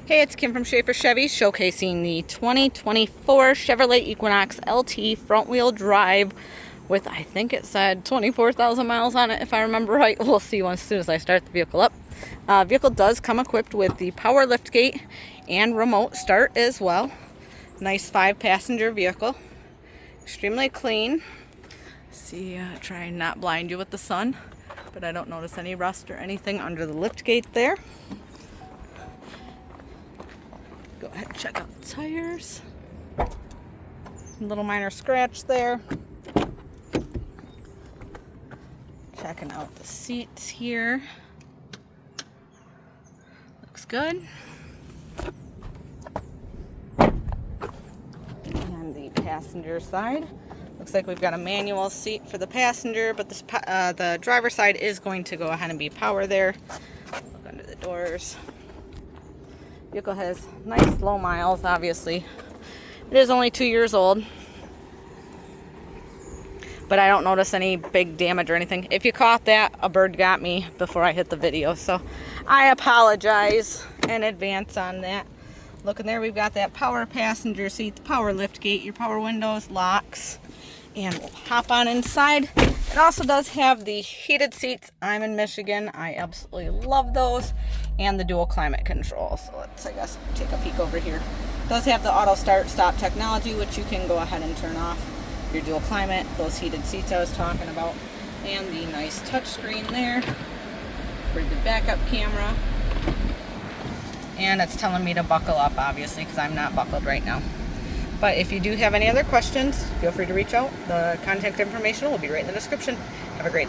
Hey, it's Kim from Schaefer Chevy showcasing the 2024 Chevrolet Equinox LT front-wheel drive with, I think it said 24,000 miles on it, if I remember right. We'll see as soon as I start the vehicle up. Vehicle does come equipped with the power liftgate and remote start as well. Nice 5-passenger vehicle. Extremely clean. See, try and not blind you with the sun, but I don't notice any rust or anything under the liftgate there. Go ahead and check out the tires. A little minor scratch there. Checking out the seats here. Looks good. And the passenger side. Looks like we've got a manual seat for the passenger, but this, the driver's side is going to go ahead and be power there. Look under the doors. Vehicle has nice low miles, obviously. It is only 2 years old, but I don't notice any big damage or anything. If you caught that, a bird got me before I hit the video, so I apologize in advance on that. Look in there, we've got that power passenger seat, the power lift gate, your power windows, locks, and we'll hop on inside. It also does have the heated seats. I'm in Michigan. I absolutely love those. And the dual climate control. So let's, I guess, take a peek over here. It does have the auto start stop technology, which you can go ahead and turn off. Your dual climate, those heated seats I was talking about, and the nice touch screen there for the backup camera. And it's telling me to buckle up, obviously, because I'm not buckled right now. But if you do have any other questions, feel free to reach out. The contact information will be right in the description. Have a great day.